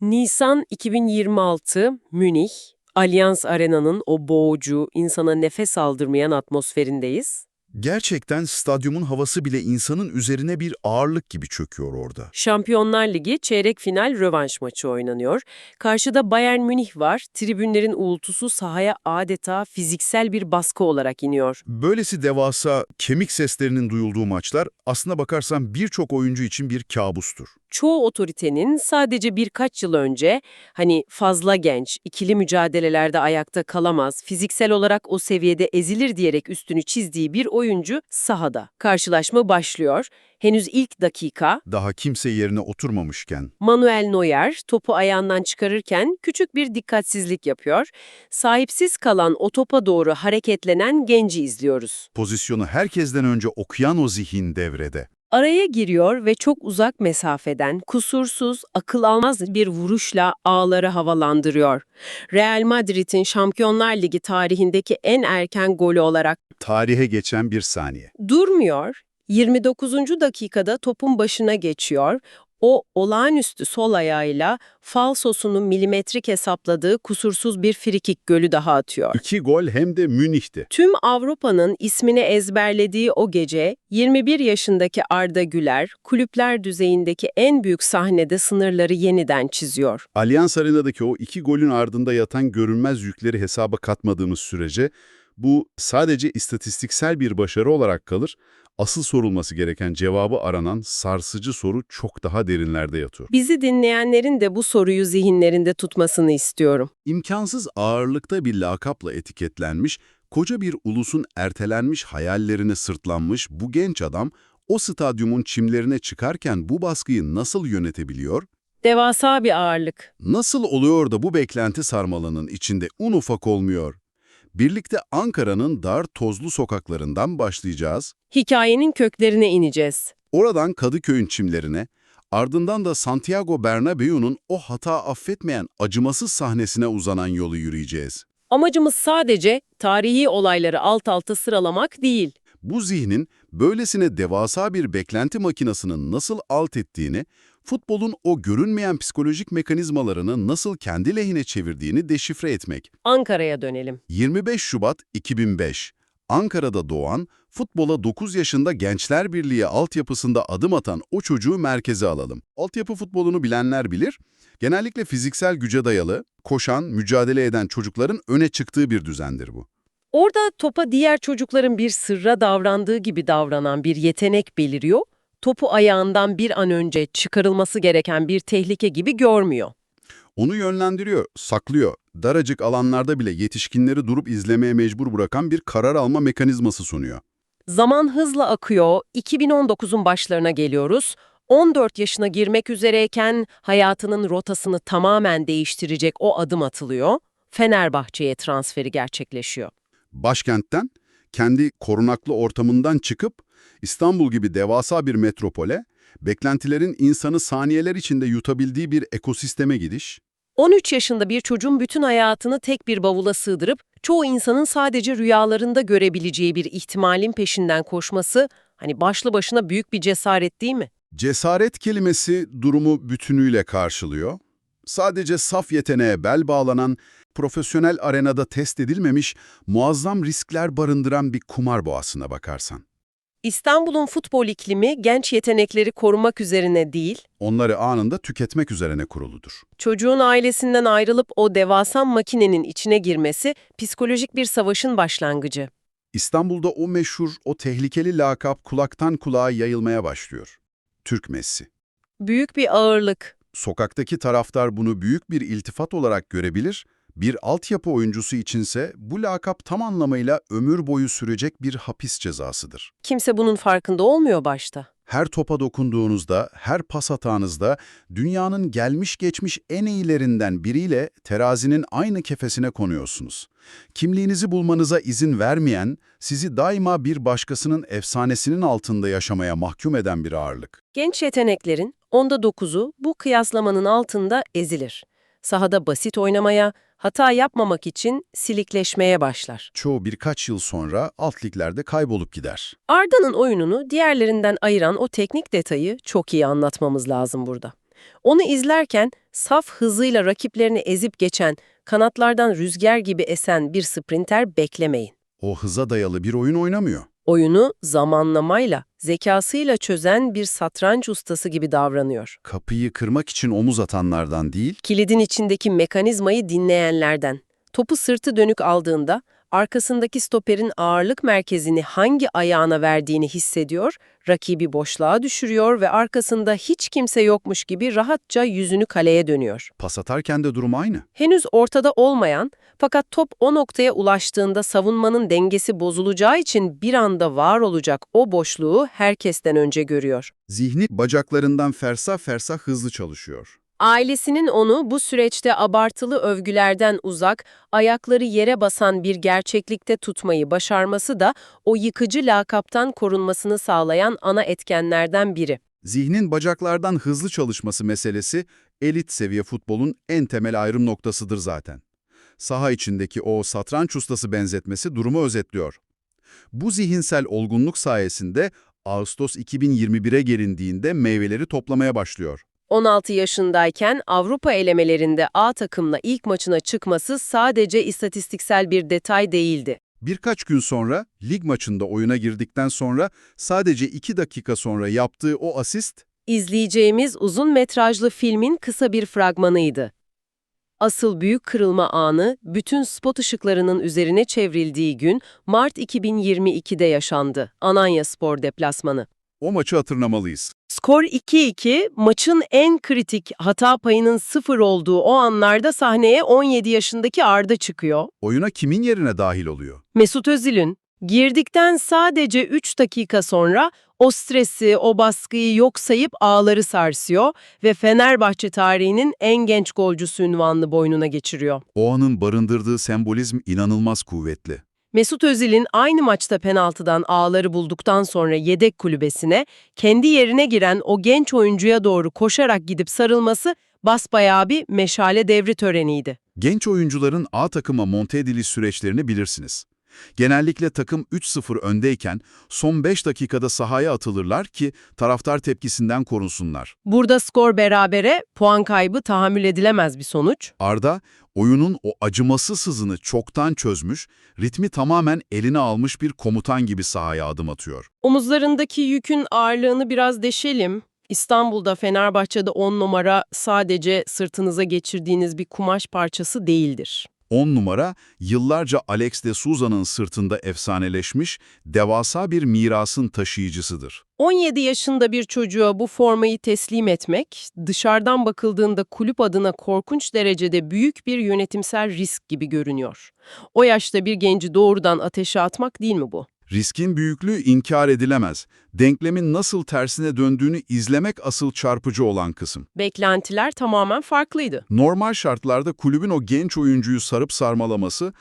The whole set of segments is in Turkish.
Nisan 2026, Münih, Allianz Arena'nın o boğucu, insana nefes aldırmayan atmosferindeyiz. Gerçekten stadyumun havası bile insanın üzerine bir ağırlık gibi çöküyor orada. Şampiyonlar Ligi çeyrek final rövanş maçı oynanıyor. Karşıda Bayern Münih var. Tribünlerin uğultusu sahaya adeta fiziksel bir baskı olarak iniyor. Böylesi devasa, kemik seslerinin duyulduğu maçlar aslına bakarsan birçok oyuncu için bir kabustur. Çoğu otoritenin sadece birkaç yıl önce fazla genç, ikili mücadelelerde ayakta kalamaz, fiziksel olarak o seviyede ezilir diyerek üstünü çizdiği bir oyuncu sahada. Karşılaşma başlıyor. Henüz ilk dakika Daha kimse yerine oturmamışken. Manuel Neuer topu ayağından çıkarırken küçük bir dikkatsizlik yapıyor. Sahipsiz kalan o topa doğru hareketlenen genci izliyoruz. Pozisyonu herkesten önce okuyan o zihin devrede. Araya giriyor ve çok uzak mesafeden kusursuz, akıl almaz bir vuruşla ağları havalandırıyor. Real Madrid'in Şampiyonlar Ligi tarihindeki en erken golü olarak Tarihe geçen bir saniye. durmuyor. 29. dakikada topun başına geçiyor. O olağanüstü sol ayağıyla falsosunu milimetrik hesapladığı kusursuz bir frikik golü daha atıyor. 2 gol hem de Münih'te. Tüm Avrupa'nın ismini ezberlediği o gece 21 yaşındaki Arda Güler, kulüpler düzeyindeki en büyük sahnede sınırları yeniden çiziyor. Allianz Arena'daki o 2 golün ardında yatan görünmez yükleri hesaba katmadığımız sürece bu sadece istatistiksel bir başarı olarak kalır. Asıl sorulması gereken cevabı aranan sarsıcı soru çok daha derinlerde yatıyor. Bizi dinleyenlerin de bu soruyu zihinlerinde tutmasını istiyorum. İmkansız ağırlıkta bir lakapla etiketlenmiş, koca bir ulusun ertelenmiş hayallerine sırtlanmış bu genç adam, o stadyumun çimlerine çıkarken bu baskıyı nasıl yönetebiliyor? Devasa bir ağırlık. Nasıl oluyor da bu beklenti sarmalının içinde un ufak olmuyor? Birlikte Ankara'nın dar, tozlu sokaklarından başlayacağız. Hikayenin köklerine ineceğiz. Oradan Kadıköy'ün çimlerine, ardından da Santiago Bernabéu'nun o hata affetmeyen acımasız sahnesine uzanan yolu yürüyeceğiz. Amacımız sadece tarihi olayları alt alta sıralamak değil. Bu zihnin böylesine devasa bir beklenti makinasını nasıl alt ettiğini, futbolun o görünmeyen psikolojik mekanizmalarını nasıl kendi lehine çevirdiğini deşifre etmek. Ankara'ya dönelim. 25 Şubat 2005, Ankara'da doğan, futbola 9 yaşında Gençler Birliği altyapısında adım atan o çocuğu merkeze alalım. Altyapı futbolunu bilenler bilir, genellikle fiziksel güce dayalı, koşan, mücadele eden çocukların öne çıktığı bir düzendir bu. Orada topa diğer çocukların bir sırra davrandığı gibi davranan bir yetenek beliriyor. Topu ayağından bir an önce çıkarılması gereken bir tehlike gibi görmüyor. Onu yönlendiriyor, saklıyor. Daracık alanlarda bile yetişkinleri durup izlemeye mecbur bırakan bir karar alma mekanizması sunuyor. Zaman hızla akıyor. 2019'un başlarına geliyoruz. 14 yaşına girmek üzereyken hayatının rotasını tamamen değiştirecek o adım atılıyor. Fenerbahçe'ye transferi gerçekleşiyor. Başkentten, kendi korunaklı ortamından çıkıp İstanbul gibi devasa bir metropole, beklentilerin insanı saniyeler içinde yutabildiği bir ekosisteme gidiş, 13 yaşında bir çocuğun bütün hayatını tek bir bavula sığdırıp çoğu insanın sadece rüyalarında görebileceği bir ihtimalin peşinden koşması başlı başına büyük bir cesaret değil mi? cesaret kelimesi durumu bütünüyle karşılıyor. Sadece saf yeteneğe bel bağlanan, profesyonel arenada test edilmemiş, muazzam riskler barındıran bir kumar boğasına bakarsan. İstanbul'un futbol iklimi genç yetenekleri korumak üzerine değil, Onları anında tüketmek üzerine kuruludur. çocuğun ailesinden ayrılıp o devasa makinenin içine girmesi psikolojik bir savaşın başlangıcı. İstanbul'da o meşhur, o tehlikeli lakap kulaktan kulağa yayılmaya başlıyor. Türk Messi. Büyük bir ağırlık. Sokaktaki taraftar bunu büyük bir iltifat olarak görebilir, bir altyapı oyuncusu içinse bu lakap tam anlamıyla ömür boyu sürecek bir hapis cezasıdır. Kimse bunun farkında olmuyor başta. Her topa dokunduğunuzda, her pas atağınızda dünyanın gelmiş geçmiş en iyilerinden biriyle terazinin aynı kefesine konuyorsunuz. Kimliğinizi bulmanıza izin vermeyen, sizi daima bir başkasının efsanesinin altında yaşamaya mahkum eden bir ağırlık. Genç yeteneklerin onda 9'u bu kıyaslamanın altında ezilir. Sahada basit oynamaya, hata yapmamak için silikleşmeye başlar. Çoğu birkaç yıl sonra alt liglerde kaybolup gider. Arda'nın oyununu diğerlerinden ayıran o teknik detayı çok iyi anlatmamız lazım burada. Onu izlerken Saf hızıyla rakiplerini ezip geçen, kanatlardan rüzgar gibi esen bir sprinter beklemeyin. O hıza dayalı bir oyun oynamıyor. Oyunu zamanlamayla, zekasıyla çözen bir satranç ustası gibi davranıyor. Kapıyı kırmak için omuz atanlardan değil, Kilidin içindeki mekanizmayı dinleyenlerden. Topu sırtı dönük aldığında, arkasındaki stoperin ağırlık merkezini hangi ayağına verdiğini hissediyor, rakibi boşluğa düşürüyor ve arkasında hiç kimse yokmuş gibi rahatça yüzünü kaleye dönüyor. pas atarken de durum aynı. Henüz ortada olmayan, fakat top o noktaya ulaştığında savunmanın dengesi bozulacağı için bir anda var olacak o boşluğu herkesten önce görüyor. Zihni bacaklarından fersah fersah hızlı çalışıyor. Ailesinin onu bu süreçte abartılı övgülerden uzak, ayakları yere basan bir gerçeklikte tutmayı başarması da o yıkıcı lakaptan korunmasını sağlayan ana etkenlerden biri. Zihnin bacaklardan hızlı çalışması meselesi, elit seviye futbolun en temel ayrım noktasıdır zaten. Saha içindeki o satranç ustası benzetmesi durumu özetliyor. Bu zihinsel olgunluk sayesinde Ağustos 2021'e gelindiğinde meyveleri toplamaya başlıyor. 16 yaşındayken Avrupa elemelerinde A takımla ilk maçına çıkması sadece istatistiksel bir detay değildi. Birkaç gün sonra, lig maçında oyuna girdikten sonra sadece 2 dakika sonra yaptığı o asist, İzleyeceğimiz uzun metrajlı filmin kısa bir fragmanıydı. Asıl büyük kırılma anı, bütün spot ışıklarının üzerine çevrildiği gün Mart 2022'de yaşandı. Ananyaspor deplasmanı. o maçı hatırlamalıyız. Skor 2-2, maçın en kritik hata payının 0 olduğu o anlarda sahneye 17 yaşındaki Arda çıkıyor. Oyuna kimin yerine dahil oluyor? Mesut Özil'in girdikten sadece 3 dakika sonra o stresi, o baskıyı yok sayıp ağları sarsıyor ve Fenerbahçe tarihinin en genç golcüsü unvanını boynuna geçiriyor. O anın barındırdığı sembolizm inanılmaz kuvvetli. Mesut Özil'in aynı maçta penaltıdan ağları bulduktan sonra yedek kulübesine, kendi yerine giren o genç oyuncuya doğru koşarak gidip sarılması basbayağı bir meşale devri töreniydi. Genç oyuncuların A takıma monte ediliş süreçlerini bilirsiniz. Genellikle takım 3-0 öndeyken son 5 dakikada sahaya atılırlar ki taraftar tepkisinden korunsunlar. Burada skor berabere, puan kaybı tahammül edilemez bir sonuç. Arda, oyunun o acımasız hızını çoktan çözmüş, ritmi tamamen eline almış bir komutan gibi sahaya adım atıyor. Omuzlarındaki yükün ağırlığını biraz deşelim. İstanbul'da, Fenerbahçe'de 10 numara sadece sırtınıza geçirdiğiniz bir kumaş parçası değildir. 10 numara, yıllarca Alex de Souza'nın sırtında efsaneleşmiş, devasa bir mirasın taşıyıcısıdır. 17 yaşında bir çocuğa bu formayı teslim etmek, dışarıdan bakıldığında kulüp adına korkunç derecede büyük bir yönetimsel risk gibi görünüyor. O yaşta bir genci doğrudan ateşe atmak değil mi bu? Riskin büyüklüğü inkar edilemez. Denklemin nasıl tersine döndüğünü izlemek asıl çarpıcı olan kısım. Beklentiler tamamen farklıydı. Normal şartlarda kulübün o genç oyuncuyu sarıp sarmalaması,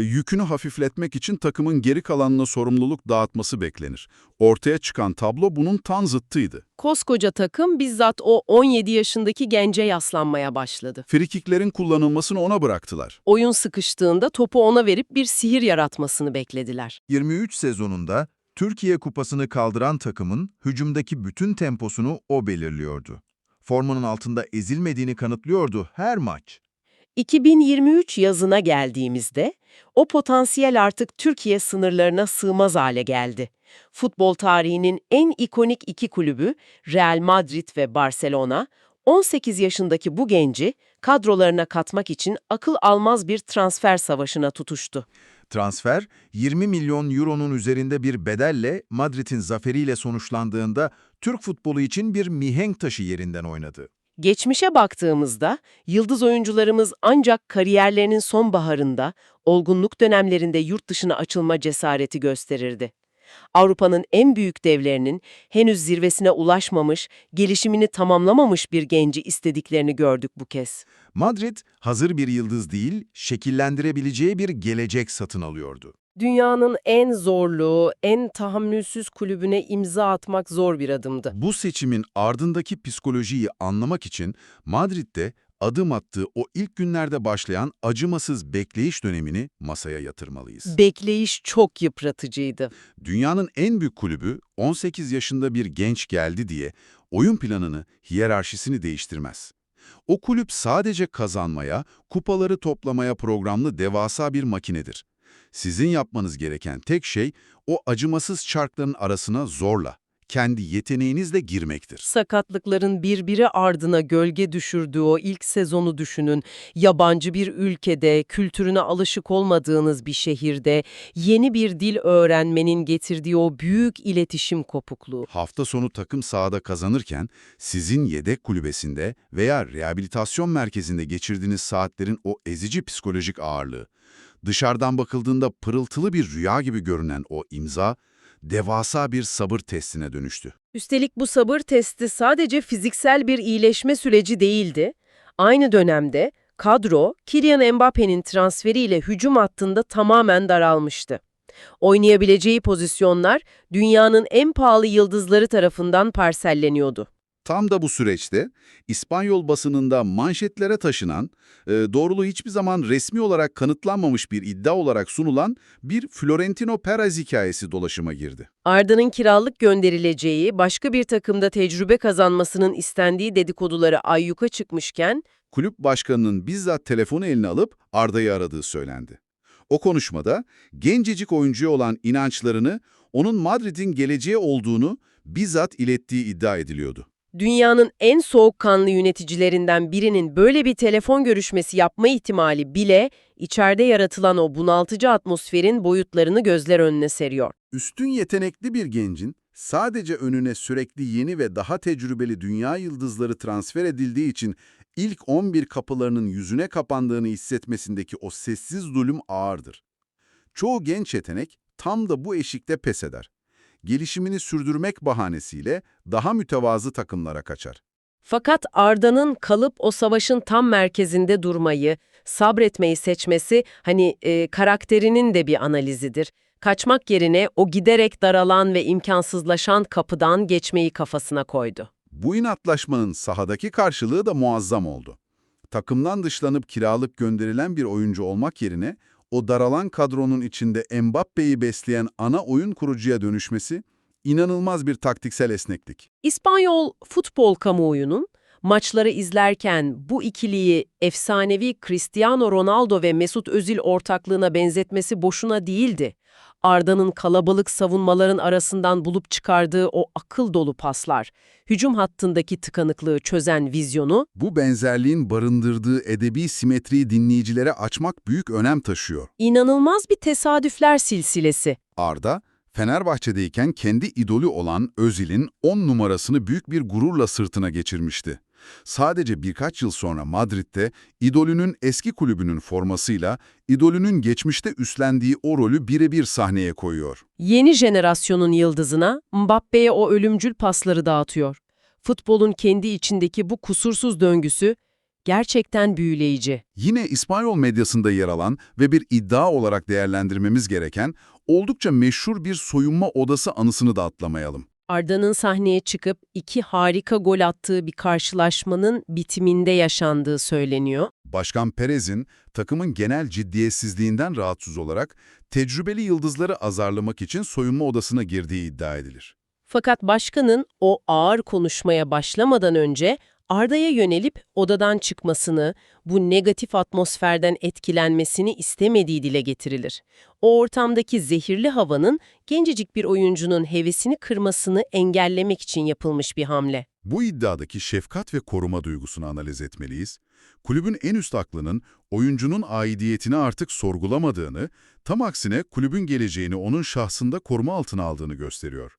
yükünü hafifletmek için takımın geri kalanına sorumluluk dağıtması beklenir. Ortaya çıkan tablo bunun tam zıttıydı. Koskoca takım bizzat o 17 yaşındaki gence yaslanmaya başladı. Frikiklerin kullanılmasını ona bıraktılar. Oyun sıkıştığında topu ona verip bir sihir yaratmasını beklediler. 23 sezonunda Türkiye Kupası'nı kaldıran takımın hücumdaki bütün temposunu o belirliyordu. Formanın altında ezilmediğini kanıtlıyordu her maç. 2023 yazına geldiğimizde o potansiyel artık Türkiye sınırlarına sığmaz hale geldi. Futbol tarihinin en ikonik iki kulübü Real Madrid ve Barcelona, 18 yaşındaki bu genci kadrolarına katmak için akıl almaz bir transfer savaşına tutuştu. Transfer, 20 milyon euronun üzerinde bir bedelle Madrid'in zaferiyle sonuçlandığında Türk futbolu için bir mihenk taşı yerinden oynadı. Geçmişe baktığımızda yıldız oyuncularımız ancak kariyerlerinin sonbaharında, olgunluk dönemlerinde yurt dışına açılma cesareti gösterirdi. Avrupa'nın en büyük devlerinin henüz zirvesine ulaşmamış, gelişimini tamamlamamış bir genci istediklerini gördük bu kez. Madrid, hazır bir yıldız değil, şekillendirebileceği bir gelecek satın alıyordu. Dünyanın en zorlu, en tahammülsüz kulübüne imza atmak zor bir adımdı. Bu seçimin ardındaki psikolojiyi anlamak için Madrid'de adım attığı o ilk günlerde başlayan acımasız bekleyiş dönemini masaya yatırmalıyız. Bekleyiş çok yıpratıcıydı. Dünyanın en büyük kulübü 18 yaşında bir genç geldi diye oyun planını, hiyerarşisini değiştirmez. O kulüp sadece kazanmaya, kupaları toplamaya programlı devasa bir makinedir. Sizin yapmanız gereken tek şey o acımasız çarkların arasına zorla, kendi yeteneğinizle girmektir. Sakatlıkların birbiri ardına gölge düşürdüğü o ilk sezonu düşünün. Yabancı bir ülkede, kültürüne alışık olmadığınız bir şehirde yeni bir dil öğrenmenin getirdiği o büyük iletişim kopukluğu. Hafta sonu takım sahada kazanırken sizin yedek kulübesinde veya rehabilitasyon merkezinde geçirdiğiniz saatlerin o ezici psikolojik ağırlığı, dışarıdan bakıldığında pırıltılı bir rüya gibi görünen o imza, devasa bir sabır testine dönüştü. Üstelik bu sabır testi sadece fiziksel bir iyileşme süreci değildi. Aynı dönemde kadro, Kylian Mbappe'nin transferiyle hücum hattında tamamen daralmıştı. Oynayabileceği pozisyonlar dünyanın en pahalı yıldızları tarafından parselleniyordu. Tam da bu süreçte İspanyol basınında manşetlere taşınan, doğruluğu hiçbir zaman resmi olarak kanıtlanmamış bir iddia olarak sunulan bir Florentino Perez hikayesi dolaşıma girdi. Arda'nın kiralık gönderileceği, başka bir takımda tecrübe kazanmasının istendiği dedikoduları ayyuka çıkmışken, Kulüp başkanının bizzat telefonu eline alıp Arda'yı aradığı söylendi. O konuşmada gencecik oyuncuya olan inançlarını, onun Madrid'in geleceği olduğunu bizzat ilettiği iddia ediliyordu. dünyanın en soğukkanlı yöneticilerinden birinin böyle bir telefon görüşmesi yapma ihtimali bile içeride yaratılan o bunaltıcı atmosferin boyutlarını gözler önüne seriyor. Üstün yetenekli bir gencin sadece önüne sürekli yeni ve daha tecrübeli dünya yıldızları transfer edildiği için ilk 11 kapılarının yüzüne kapandığını hissetmesindeki o sessiz zulüm ağırdır. Çoğu genç yetenek tam da bu eşikte pes eder. Gelişimini sürdürmek bahanesiyle daha mütevazı takımlara kaçar. Fakat Arda'nın kalıp o savaşın tam merkezinde durmayı, sabretmeyi seçmesi karakterinin de bir analizidir. Kaçmak yerine o giderek daralan ve imkansızlaşan kapıdan geçmeyi kafasına koydu. Bu inatlaşmanın sahadaki karşılığı da muazzam oldu. Takımdan dışlanıp kiralık gönderilen bir oyuncu olmak yerine o daralan kadronun içinde Mbappe'yi besleyen ana oyun kurucuya dönüşmesi inanılmaz bir taktiksel esneklik. İspanyol futbol kamuoyunun maçları izlerken bu ikiliyi efsanevi Cristiano Ronaldo ve Mesut Özil ortaklığına benzetmesi boşuna değildi. Arda'nın kalabalık savunmaların arasından bulup çıkardığı o akıl dolu paslar, hücum hattındaki tıkanıklığı çözen vizyonu, Bu benzerliğin barındırdığı edebi simetriyi dinleyicilere açmak büyük önem taşıyor. inanılmaz bir tesadüfler silsilesi. Arda, Fenerbahçe'deyken kendi idolü olan Özil'in 10 numarasını büyük bir gururla sırtına geçirmişti. Sadece birkaç yıl sonra Madrid'de idolünün eski kulübünün formasıyla idolünün geçmişte üstlendiği o rolü birebir sahneye koyuyor. Yeni jenerasyonun yıldızına Mbappe'ye o ölümcül pasları dağıtıyor. Futbolun kendi içindeki bu kusursuz döngüsü gerçekten büyüleyici. Yine İspanyol medyasında yer alan ve bir iddia olarak değerlendirmemiz gereken oldukça meşhur bir soyunma odası anısını da atlamayalım. Arda'nın sahneye çıkıp 2 harika gol attığı bir karşılaşmanın bitiminde yaşandığı söyleniyor. Başkan Perez'in takımın genel ciddiyetsizliğinden rahatsız olarak tecrübeli yıldızları azarlamak için soyunma odasına girdiği iddia edilir. Fakat başkanın o ağır konuşmaya başlamadan önce Arda'ya yönelip odadan çıkmasını, bu negatif atmosferden etkilenmesini istemediği dile getirilir. O ortamdaki zehirli havanın gencecik bir oyuncunun hevesini kırmasını engellemek için yapılmış bir hamle. Bu iddiadaki şefkat ve koruma duygusunu analiz etmeliyiz. Kulübün en üst aklının oyuncunun aidiyetini artık sorgulamadığını, tam aksine kulübün geleceğini onun şahsında koruma altına aldığını gösteriyor.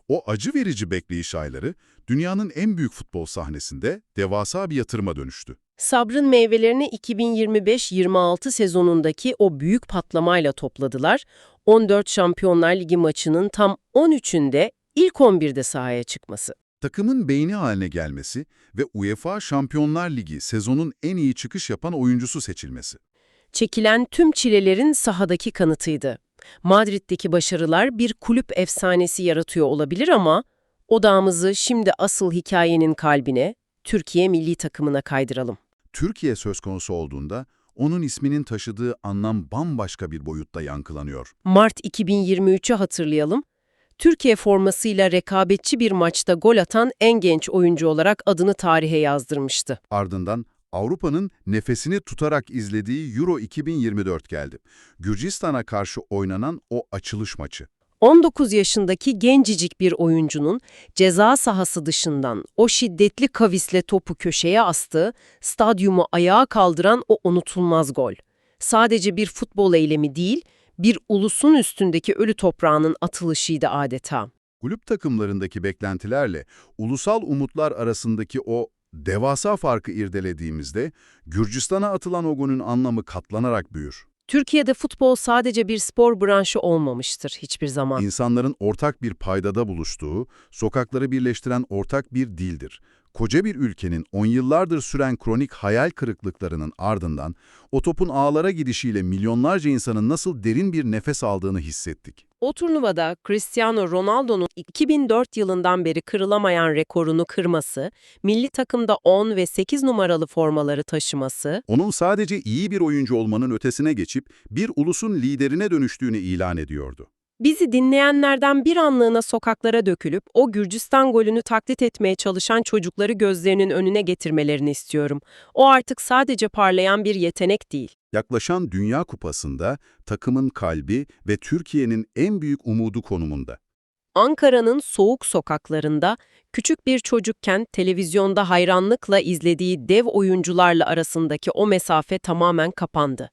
O acı verici bekleyiş ayları dünyanın en büyük futbol sahnesinde devasa bir yatırıma dönüştü. Sabrın meyvelerini 2025-26 sezonundaki o büyük patlamayla topladılar. 14 Şampiyonlar Ligi maçının tam 13'ünde ilk 11'de sahaya çıkması. Takımın beyni haline gelmesi ve UEFA Şampiyonlar Ligi sezonun en iyi çıkış yapan oyuncusu seçilmesi. Çekilen tüm çilelerin sahadaki kanıtıydı. Madrid'deki başarılar bir kulüp efsanesi yaratıyor olabilir ama odağımızı şimdi asıl hikayenin kalbine, Türkiye milli takımına kaydıralım. Türkiye söz konusu olduğunda onun isminin taşıdığı anlam bambaşka bir boyutta yankılanıyor. Mart 2023'ü hatırlayalım. Türkiye formasıyla rekabetçi bir maçta gol atan en genç oyuncu olarak adını tarihe yazdırmıştı. Ardından Avrupa'nın nefesini tutarak izlediği Euro 2024 geldi. Gürcistan'a karşı oynanan o açılış maçı. 19 yaşındaki gencecik bir oyuncunun ceza sahası dışından o şiddetli kavisle topu köşeye astığı, stadyumu ayağa kaldıran o unutulmaz gol. Sadece bir futbol eylemi değil, bir ulusun üstündeki ölü toprağının atılışıydı adeta. Kulüp takımlarındaki beklentilerle ulusal umutlar arasındaki o devasa farkı irdelediğimizde Gürcistan'a atılan o golün anlamı katlanarak büyür. Türkiye'de futbol sadece bir spor branşı olmamıştır hiçbir zaman. İnsanların ortak bir paydada buluştuğu, sokakları birleştiren ortak bir dildir. Koca bir ülkenin 10 yıllardır süren kronik hayal kırıklıklarının ardından o topun ağlara gidişiyle milyonlarca insanın nasıl derin bir nefes aldığını hissettik. O turnuvada Cristiano Ronaldo'nun 2004 yılından beri kırılamayan rekorunu kırması, milli takımda 10 ve 8 numaralı formaları taşıması, Onun sadece iyi bir oyuncu olmanın ötesine geçip bir ulusun liderine dönüştüğünü ilan ediyordu. bizi dinleyenlerden bir anlığına sokaklara dökülüp o Gürcistan golünü taklit etmeye çalışan çocukları gözlerinin önüne getirmelerini istiyorum. O artık sadece parlayan bir yetenek değil. Yaklaşan Dünya Kupası'nda takımın kalbi ve Türkiye'nin en büyük umudu konumunda. Ankara'nın soğuk sokaklarında küçük bir çocukken televizyonda hayranlıkla izlediği dev oyuncularla arasındaki o mesafe tamamen kapandı.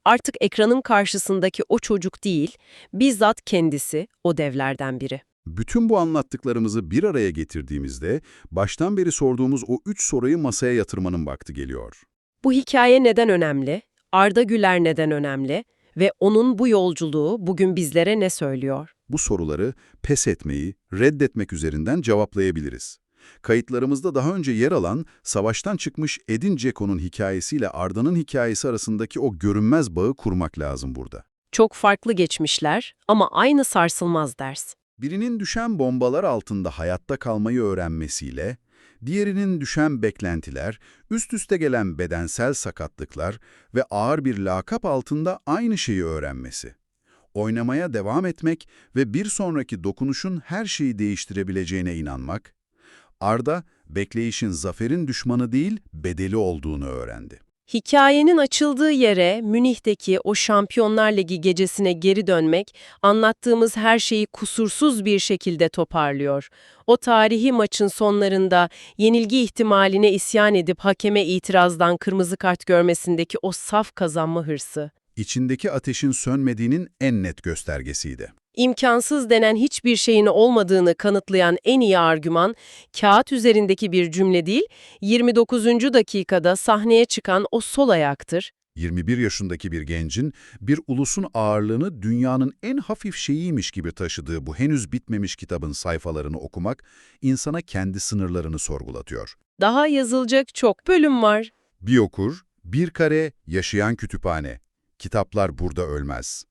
Artık ekranın karşısındaki o çocuk değil, bizzat kendisi o devlerden biri. Bütün bu anlattıklarımızı bir araya getirdiğimizde baştan beri sorduğumuz o 3 soruyu masaya yatırmanın vakti geliyor. Bu hikaye neden önemli? Arda Güler neden önemli? Ve onun bu yolculuğu bugün bizlere ne söylüyor? Bu soruları pes etmeyi, reddetmek üzerinden cevaplayabiliriz. Kayıtlarımızda daha önce yer alan, savaştan çıkmış Edin Dzeko'nun hikayesiyle Arda'nın hikayesi arasındaki o görünmez bağı kurmak lazım burada. Çok farklı geçmişler ama aynı sarsılmaz ders. Birinin düşen bombalar altında hayatta kalmayı öğrenmesiyle, diğerinin düşen beklentiler, üst üste gelen bedensel sakatlıklar ve ağır bir lakap altında aynı şeyi öğrenmesi. Oynamaya devam etmek ve bir sonraki dokunuşun her şeyi değiştirebileceğine inanmak, Arda, bekleyişin zaferin düşmanı değil, bedeli olduğunu öğrendi. Hikayenin açıldığı yere, Münih'teki o Şampiyonlar Ligi gecesine geri dönmek, anlattığımız her şeyi kusursuz bir şekilde toparlıyor. O tarihi maçın sonlarında yenilgi ihtimaline isyan edip hakeme itirazdan kırmızı kart görmesindeki o saf kazanma hırsı. İçindeki ateşin sönmediğinin en net göstergesiydi. İmkansız denen hiçbir şeyin olmadığını kanıtlayan en iyi argüman, kağıt üzerindeki bir cümle değil, 29. dakikada sahneye çıkan o sol ayaktır. 21 yaşındaki bir gencin bir ulusun ağırlığını dünyanın en hafif şeyiymiş gibi taşıdığı bu henüz bitmemiş kitabın sayfalarını okumak insana kendi sınırlarını sorgulatıyor. Daha yazılacak çok bölüm var. Bir okur, bir kare, yaşayan kütüphane. Kitaplar burada ölmez.